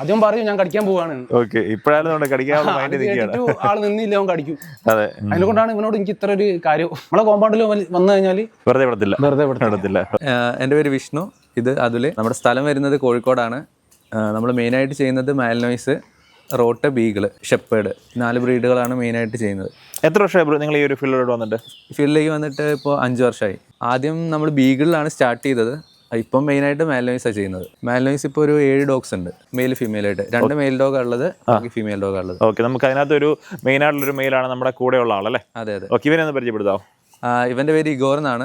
അതും പറയും ഞാൻ കടിക്കാൻ പോവാണ്. ഓക്കെ, ഇപ്പോഴാണ് കടിക്കാനുള്ള മൈൻഡ് നിൽക്കുകയാണ്. ആള് നിന്നില്ല, അവൻ കടിക്കും. അതെ, അതിനെക്കൊണ്ടാണ് ഇവനോട് എനിക്ക് ഇത്ര ഒരു കാര്യം. നമ്മളെ കോമ്പൗണ്ടിൽ വന്നു കഴിഞ്ഞാൽ വെറുതെ വിടത്തില്ല. എൻ്റെ പേര് വിഷ്ണു, ഇത് അതുല്. നമ്മുടെ സ്ഥലം വരുന്നത് കോഴിക്കോടാണ്. നമ്മൾ മെയിനായിട്ട് ചെയ്യുന്നത് മാൽനോയ്സ്, റോട്ട്, ബീഗിള്, ഷെപ്പേർഡ് 4 ബ്രീഡുകളാണ് മെയിനായിട്ട് ചെയ്യുന്നത്. എത്ര വർഷമായി നിങ്ങൾ ഈ ഒരു ഫീൽഡിലോട്ട് വന്നിട്ട്? ഫീൽഡിലേക്ക് വന്നിട്ട് ഇപ്പോൾ 5 വർഷമായി. ആദ്യം നമ്മൾ ബീഗിളിലാണ് സ്റ്റാർട്ട് ചെയ്തത്. ഇപ്പം മെയിനായിട്ട് മാൽനോയ്സാണ് ചെയ്യുന്നത്. മാൽനോയ്സ് ഇപ്പോൾ ഒരു 7 ഡോഗ്സ് ഉണ്ട്, മെയിൽ ഫീമെയിലായിട്ട്. 2 മെയിൽ ഡോഗ് ഉള്ളത്, ബാക്കി ഫീമെയിൽ ഡോഗ് ഉള്ളത്. ഓക്കെ, നമുക്ക് അതിനകത്ത് ഒരു മെയിനായിട്ടുള്ളൊരു മെയിലാണ് നമ്മുടെ കൂടെയുള്ള ആളല്ലേ? അതെ. ഓക്കെ, ഇവനെ ഒന്ന് പരിചയപ്പെടുത്താവോ? ഇവന്റെ പേര് ഇഗോർ എന്നാണ്.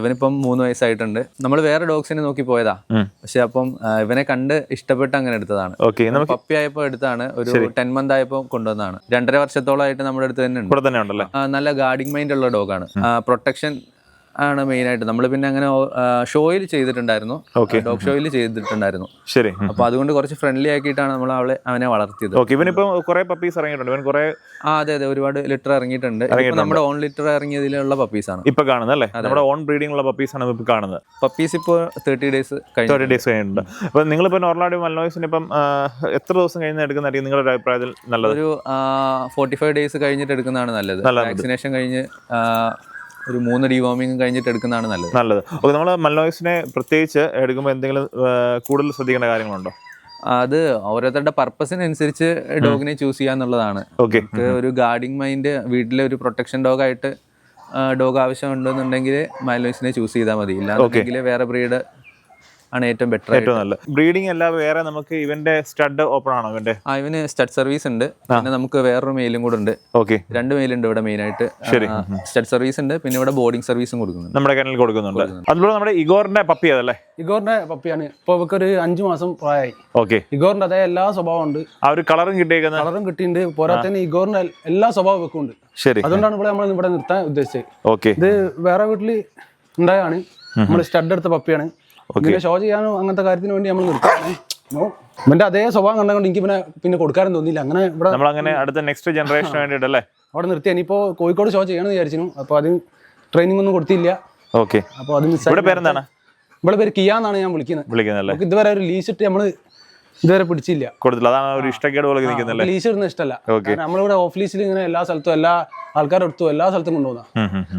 ഇവനിപ്പം 3 വയസ്സായിട്ടുണ്ട്. നമ്മൾ വേറെ ഡോഗ്സിനെ നോക്കി പോയതാ, പക്ഷെ അപ്പം ഇവനെ കണ്ട് ഇഷ്ടപ്പെട്ട് അങ്ങനെ എടുത്തതാണ്. പപ്പി ആയപ്പോ എടുത്താണ്. ഒരു 10 മന്ത് ആയപ്പോ കൊണ്ടുവന്നതാണ്. 2.5 വർഷത്തോളമായിട്ട് നമ്മുടെ അടുത്ത് തന്നെ ഉണ്ട്. നല്ല ഗാർഡിങ് മൈൻഡ് ഉള്ള ഡോഗാണ്. പ്രൊട്ടക്ഷൻ ആണ് മെയിൻ ആയിട്ട്. നമ്മൾ പിന്നെ അങ്ങനെ ഷോയിൽ ചെയ്തിട്ടുണ്ടായിരുന്നു, ഡോഗ് ഷോയിൽ ചെയ്തിട്ടുണ്ടായിരുന്നു. ശരി, അപ്പൊ അതുകൊണ്ട് കുറച്ച് ഫ്രണ്ട്ലി ആക്കിയിട്ടാണ് നമ്മൾ അവനെ വളർത്തിയത്. ഇവനിപ്പോ കുറെ പപ്പീസ് ഇറങ്ങിയിട്ടുണ്ട്. അതെ, ഒരുപാട് ലിറ്റർ ഇറങ്ങിയിട്ടുണ്ട്. നമ്മുടെ ഓൺ ലിറ്റർ ഇറങ്ങിയതിലുള്ള പപ്പീസ് ആണ് ഇപ്പൊ കാണുന്നത് അല്ലേ? നമ്മുടെ ഓൺ ബ്രീഡിംഗ് ഉള്ള പപ്പീസ് ആണ് ഇപ്പൊ കാണുന്നത്. പപ്പീസ് ഇപ്പൊ 30 ഡേയ്സ് കഴിഞ്ഞിട്ടുണ്ട്. അപ്പൊ നിങ്ങളിപ്പോ നോർമലായിട്ട് മൽനോയ്സിന് ഇപ്പം എത്ര ദിവസം കഴിഞ്ഞ് എടുക്കുന്നതായിരിക്കും നിങ്ങളുടെ അഭിപ്രായത്തിൽ നല്ലത്? ഒരു 45 ഡേയ്സ് കഴിഞ്ഞിട്ട് എടുക്കുന്നതാണ് നല്ലത്. വാക്സിനേഷൻ കഴിഞ്ഞ് ഒരു 3 ഡിവോമിങ് കഴിഞ്ഞിട്ട് എടുക്കുന്നതാണ് നല്ലത്. ഓക്കെ, നമ്മൾ മൽനോയ്സിനെ പ്രത്യേകിച്ച് എടുക്കുമ്പോൾ എന്തെങ്കിലും കൂടുതൽ ശ്രദ്ധിക്കേണ്ട കാര്യങ്ങളുണ്ടോ? അത് ഓരോരുത്തരുടെ പർപ്പസിനനുസരിച്ച് ഡോഗിനെ ചൂസ് ചെയ്യാന്നുള്ളതാണ്. ഒരു ഗാർഡിങ് മൈൻഡ്, വീട്ടിലെ ഒരു പ്രൊട്ടക്ഷൻ ഡോഗ് ആയിട്ട് ഡോഗ് ആവശ്യമുണ്ടെന്നുണ്ടെങ്കിൽ മൽനോയ്സിനെ ചൂസ് ചെയ്താൽ മതി. ഇല്ലാന്നുണ്ടെങ്കിൽ വേറെ ബ്രീഡ് ആണ് ഏറ്റവും ബെറ്റർ, ഏറ്റവും നല്ല ബ്രീഡിംഗ്. അല്ല വേറെ നമുക്ക് ഇവന്റെ സ്റ്റഡ് ഓപ്പൺ ആണോ? ഇവന് സ്റ്റഡ് സർവീസ് ഉണ്ട്. പിന്നെ നമുക്ക് വേറൊരു മെയിലും കൂടെ ഉണ്ട്. 2 മെയിലുണ്ട് ഇവിടെ മെയിൻ ആയിട്ട്. സ്റ്റഡ് സർവീസ് ഉണ്ട്, പിന്നെ ഇവിടെ ബോർഡിംഗ് സർവീസും കൊടുക്കുന്നുണ്ട്, നമ്മുടെ കനലിൽ കൊടുക്കുന്നുണ്ട്. അതുപോലെ നമ്മുടെ ഇഗോറിന്റെ പപ്പി അതല്ലേ? ഇഗോറിന്റെ പപ്പിയാണ്. ഇപ്പൊ ഇവർക്ക് 5 മാസം പ്രായമായി. ഇഗോറിന്റെ അതേ എല്ലാ സ്വഭാവം ഉണ്ട്. ആ ഒരു കളറും കിട്ടിയിട്ടുണ്ട്. പോരാത്തന്നെ ഇഗോറിന്റെ എല്ലാ സ്വഭാവം വെക്കുന്നുണ്ട്. അതുകൊണ്ടാണ് ഇവിടെ നമ്മൾ ഇവിടെ നിർത്താൻ ഉദ്ദേശിച്ചത്. ഇത് വേറെ വീട്ടില് ഉണ്ടായാണ്. നമ്മൾ സ്റ്റഡ് എടുത്ത പപ്പിയാണ്. ഷോ ചെയ്യാനോ അങ്ങനത്തെ കാര്യത്തിന് വേണ്ടി നമ്മൾ നിർത്താൻ. ഇവന്റെ അതേ സ്വഭാവം കണ്ടുകൊണ്ട് എനിക്ക് പിന്നെ കൊടുക്കാനും തോന്നിയില്ല. അങ്ങനെ ഇവിടെ അടുത്ത നെക്സ്റ്റ് ജനറേഷന് വേണ്ടിട്ടല്ലേ അവിടെ നിർത്തി. ഇനിയിപ്പോ കോഴിക്കോട് ഷോ ചെയ്യണമെന്ന് വിചാരിച്ചു. അപ്പൊ അത് ട്രെയിനിങ് ഒന്നും കൊടുത്തില്ല. അപ്പൊ അത് പേരെന്താണ്? ഇവിടെ പേര് കിയ എന്നാണ് ഞാൻ വിളിക്കുന്നത്. ഇതുവരെ ഒരു ലീസ് ഇട്ട് നമ്മള് ഇതുവരെ പിടിച്ചില്ല, കൊടുത്തില്ല. അതാണ് ഒരു ഇഷ്ടക്കേട് പോലെ നിൽക്കുന്നത്. ലീസ് ഇടുന്ന ഇഷ്ടമല്ല. നമ്മളിവിടെ ഓഫീസിൽ ഇങ്ങനെ എല്ലാ സ്ഥലത്തും എല്ലാ ആൾക്കാരും എടുത്തു എല്ലാ സ്ഥലത്തും കൊണ്ടുപോകുന്ന.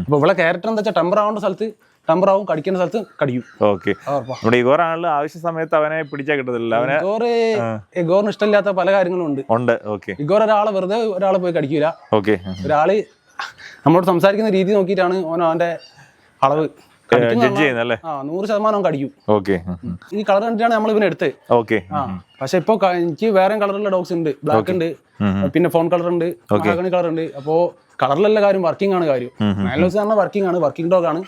അപ്പൊ ഇവിടെ ക്യാരക്ടർ എന്താ വെച്ചാൽ ടെമ്പർ ആവേണ്ട സ്ഥലത്ത് ടെമ്പറാവും, കടിക്കുന്ന സ്ഥലത്ത് കടിക്കും. നമ്മുടെ ഇഗോറാണല്ലോ ആവശ്യ സമയത്ത് അവനെ പിടിച്ചാൽ കിട്ടത്തില്ല. ഇഗോറിന് ഇഷ്ടമില്ലാത്ത പല കാര്യങ്ങളും ഉണ്ട്. ഇഗോർ ഒരാളെ വെറുതെ ഒരാളെ പോയി കടിക്കൂല. ഒരാള് നമ്മളോട് സംസാരിക്കുന്ന രീതി നോക്കിയിട്ടാണ് അവന്റെ അളവ് 100% കടിക്കും. ഈ കളർ കണ്ടിട്ടാണ് നമ്മൾ ഇവനെ എടുത്ത്. പക്ഷെ ഇപ്പൊ എനിക്ക് വേറെ കളറുള്ള ഡോഗ്സ് ഉണ്ട്. ബ്ലാക്ക് ഉണ്ട്, പിന്നെ ഫോൺ കളർ ഉണ്ട്, കളർ ഉണ്ട്. അപ്പോ കളറിലുള്ള കാര്യം വർക്കിംഗ് ആണ് കാര്യം. മാൽനോയ്സ് പറഞ്ഞാൽ വർക്കിംഗ് ആണ്, വർക്കിംഗ് ഡോഗ് ആണ്.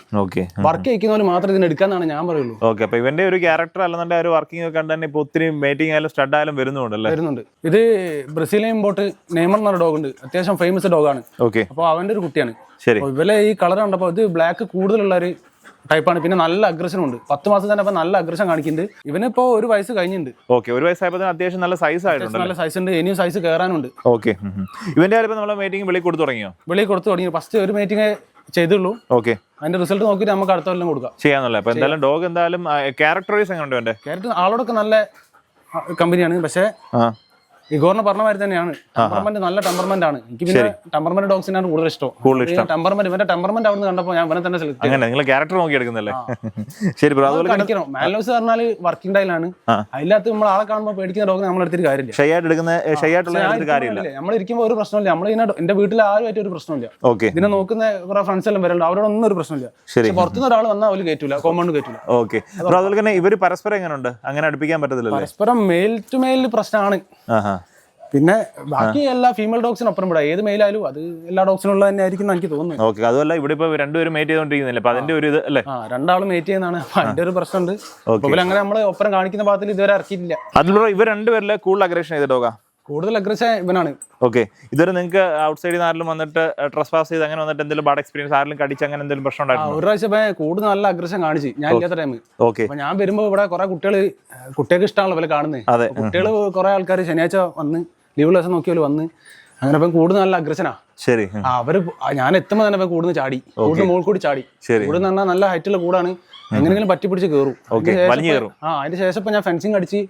വർക്ക് ചെയ്യിക്കുന്നവർ മാത്രം ഇതിന് എടുക്കാന്നാണ് ഞാൻ പറയുള്ളൂ. അപ്പൊ ഇവന്റെ ഒരു ക്യാരക്ടർ അല്ലെന്നുണ്ടെങ്കിൽ ഒരു വർക്കിംഗ് ഒക്കെ കണ്ട് തന്നെ ഇപ്പൊ ഒത്തിരി മേറ്റിംഗ് ആയാലും സ്റ്റഡ് ആയാലും വരുന്നുണ്ട്. ഇത് ബ്രസീലിയൻ ഇമ്പോർട്ട് നെയ്മർ എന്നൊരു ഡോഗ് ഉണ്ട്. അത്യാവശ്യം ഫേമസ് ഡോഗാണ്. അപ്പൊ അവന്റെ ഒരു കുട്ടിയാണ്. ഇവലെ ഈ കളർ കണ്ടപ്പോ ഇത് ബ്ലാക്ക് കൂടുതലുള്ള ഒരു ടൈപ്പാണ്. പിന്നെ നല്ല അഗ്രഷൻ ഉണ്ട്. 10 മാസം തന്നെ നല്ല അഗ്രഷൻ കാണിക്കുന്നുണ്ട്. ഇവനിപ്പോ 1 വയസ്സ് കഴിഞ്ഞിട്ടുണ്ട്. 1 വയസ്സായപ്പോ അത്യാവശ്യം നല്ല സൈസ് ആയിട്ടുണ്ട്. നല്ല സൈസ് ഉണ്ട്. ഇനിയും സൈസ് കയറാനുണ്ട്. ഇവന്റെ നമ്മളെ മീറ്റിംഗ് വെളിയിൽ കൊടുത്തു തുടങ്ങി. ഫസ്റ്റ് ഒരു മീറ്റിംഗ് ചെയ്തുള്ളൂ. അതിന്റെ റിസൾട്ട് നോക്കിയിട്ട് നമുക്ക് അടുത്ത കൊല്ലം കൊടുക്കാം ചെയ്യാന്നല്ലേ. അപ്പൊ എന്തായാലും ഡോഗ് എന്തായാലും ക്യാരക്ടറൈസ് എങ്ങനെ ക്യാരക്ടർ ആളോടൊക്കെ നല്ല കമ്പനിയാണ്. പക്ഷെ ഇഗോറിനെ പറഞ്ഞ മാതിരി തന്നെയാണ്. ടെമ്പർമെന്റ് നല്ല ടെമ്പർമെന്റ് ആണ്. എനിക്ക് പിന്നെ ടെമ്പർമെന്റ് ഡോഗ്സിനാണ് കൂടുതൽ ഇഷ്ടം. ടെമ്പർമെന്റ് ഇവന്റെ ടെമ്പർമെന്റ് അവിടെ കണ്ടപ്പോൾ ഞാൻ ഇവനെ തന്നെ സെലക്ട് ചെയ്തു. ക്യാരക്ടർ നോക്കി എടുക്കുന്നല്ലേ? ശരി. മാൽനോയ്സ് പറഞ്ഞാൽ വർക്കിംഗ് ടൈലാണ്. അതിനകത്ത് നമ്മൾ ആളെ കാണുമ്പോൾ പേടിക്കുന്ന ഡോഗിനെ നമ്മൾ എടുത്തിട്ട് കാര്യമില്ല. നമ്മൾ ഇരിക്കുമ്പോൾ ഒരു പ്രശ്നമില്ല. നമ്മൾ എന്റെ വീട്ടിൽ ആരുമായിട്ട് ഒരു പ്രശ്നമില്ല. ഇതിനെ നോക്കുന്ന കുറെ ഫ്രണ്ട്സ് എല്ലാം വരണ്ട, അവരോടൊന്നും ഒരു പ്രശ്നമില്ല. പുറത്തുനിന്ന് ഒരാൾ വന്നാൽ അവര് കയറ്റൂല, കോമ്പൗണ്ട് കയറ്റൂല. അതുപോലെ തന്നെ ഇവര് പരസ്പരം എങ്ങനെയുണ്ട്? അങ്ങനെ അടുപ്പിക്കാൻ പറ്റത്തില്ല. പരസ്പരം മെയിൽ ടു മെയിൽ പ്രശ്നമാണ്. പിന്നെ ബാക്കി എല്ലാ ഫീമെയിൽ ഡോഗ്സിനൊപ്പം ഇവിടെ ഏത് മെയിലായാലും അത് എല്ലാ ഡോഗ്സിനും ഉള്ളത് തന്നെ ആയിരിക്കും എനിക്ക് തോന്നുന്നു. അതുമല്ല ഇവിടെ ഇപ്പൊ രണ്ടുപേരും മേറ്റ് ചെയ്തോണ്ടിരിക്കുന്നില്ല. അപ്പൊ അതിന്റെ ഒരു ഇത് അല്ലേ? രണ്ടാളും മേറ്റ് ചെയ്യുന്നതാണ്. അതിന്റെ ഒരു പ്രശ്നമുണ്ട്. അങ്ങനെ നമ്മള് ഒപ്പം കാണിക്കുന്ന ഭാഗത്തിൽ ഇതുവരെ ഇറക്കിയിട്ടില്ല. അതിലൂടെ ഇവർ രണ്ടുപേരിലെ കൂടുതൽ അഗ്രഷൻ ചെയ്ത ഡോഗാ? കൂടുതൽ അഗ്രഷൻ ഇവനാണ്. ഇതുവരെ നിങ്ങൾക്ക് ഔട്ട്സൈഡിൽ ആരെങ്കിലും വന്നിട്ട് ട്രസ്പാസ് ചെയ്ത് അങ്ങനെ വന്നിട്ട് എന്തെങ്കിലും ബാഡ് എക്സ്പീരിയൻസ് ആരെങ്കിലും കടിച്ച് അങ്ങനെ എന്തെങ്കിലും പ്രശ്നം ഉണ്ടായിരുന്നു? ഒരു പ്രാവശ്യം കൂടുതൽ നല്ല അഗ്രഷൻ കാണിച്ച് ഞാൻ ഇല്ലാത്ത ടൈം. ഞാൻ വരുമ്പോ ഇവിടെ കുറെ കുട്ടികൾക്ക് ഇഷ്ടമാണല്ലോ പോലെ കാണുന്നത്. കുട്ടികൾ കുറെ ആൾക്കാർ ശനിയാഴ്ച വന്ന് ലീവ് ദിവസം നോക്കിയാലും വന്ന് അങ്ങനെ ഇപ്പം കൂടുതൽ നല്ല അഗ്രഷനാ. ശരി. അവര് ഞാൻ എത്തുമ്പോ തന്നെ ഇപ്പം കൂടുതൽ ചാടി, കൂടുതൽ മുകളിൽ കൂടി ചാടി. കൂടുതൽ പറഞ്ഞാൽ നല്ല ഹൈറ്റുള്ള കൂടാണ്. എങ്ങനെയെങ്കിലും പറ്റി പിടിച്ച് കയറും. അതിന് ശേഷം ഇപ്പൊ ഞാൻ ഫെൻസിങ് അടിച്ച്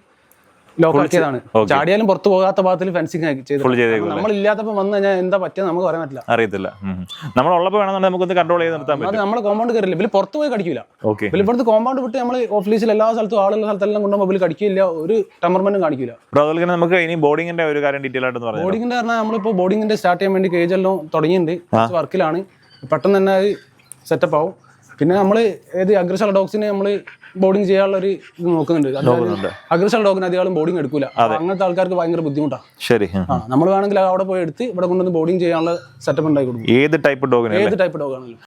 ലോക്കാക്കിയതാണ്. ചാടിയാലും പുറത്ത് പോകാത്ത ഭാഗത്തിൽ ഫെൻസിങ് ചെയ്തു. നമ്മളില്ലാത്തപ്പോൾ വന്നു കഴിഞ്ഞാൽ എന്താ പറ്റിയെന്ന് നമുക്ക് പറയാൻ പറ്റില്ല, അറിയത്തില്ല. നമ്മളുള്ളപ്പോൾ വേണമെന്നുണ്ടെങ്കിൽ നമുക്കൊന്ന് കൺട്രോൾ ചെയ്ത് നിർത്താൻ പറ്റും. നമ്മളെ കോമ്പൗണ്ട് കയറില്ല, ഇവര് പുറത്ത് പോയി കടിക്കില്ല. ഇവര് ഇവിടുത്തെ കോമ്പൗണ്ട് വിട്ട് നമ്മൾ ഓഫീസിൽ എല്ലാ സ്ഥലത്തും ആളുള്ള സ്ഥലത്തെല്ലാം കൊണ്ടുപോകുമ്പോൾ ഇവര് കടിക്കില്ല, ഒരു ടെമ്പർമെന്റും കാണിക്കില്ല. അതുപോലെ തന്നെ നമുക്ക് ഇനി ബോർഡിങ്ങിന്റെ ഒരു കാര്യം ഡീറ്റെയിൽ ആയിട്ട് പറയാം. ബോർഡിങ്ങിന്റെ പറഞ്ഞാൽ നമ്മളിപ്പോൾ ബോർഡിങ്ങിന്റെ സ്റ്റാർട്ട് ചെയ്യാൻ വേണ്ടി കേജ് എല്ലാം തുടങ്ങിയിട്ടുണ്ട്, വർക്കിലാണ്. പെട്ടെന്ന് തന്നെ അത് സെറ്റപ്പ് ആവും. പിന്നെ നമ്മൾ ഏത് അഗ്രസൽ ഡോഗ്സിനെ നമ്മൾ ബോർഡിങ് ചെയ്യാനുള്ള ഒരു ഇത് നോക്കുന്നുണ്ട്. അഗ്രസൽ ഡോഗിന് അധികം ബോർഡിങ് എടുക്കൂല, അങ്ങനത്തെ ആൾക്കാർക്ക് ഭയങ്കര ബുദ്ധിമുട്ടാണ്. ശരി, നമ്മൾ വേണമെങ്കിൽ അവിടെ പോയി എടുത്ത് ഇവിടെ കൊണ്ടുവന്ന് ബോർഡിങ് ചെയ്യാനുള്ള സെറ്റപ്പ് ഉണ്ടായി കൊടുക്കും. ഏത് ടൈപ്പ് ഡോഗാണല്ലോ.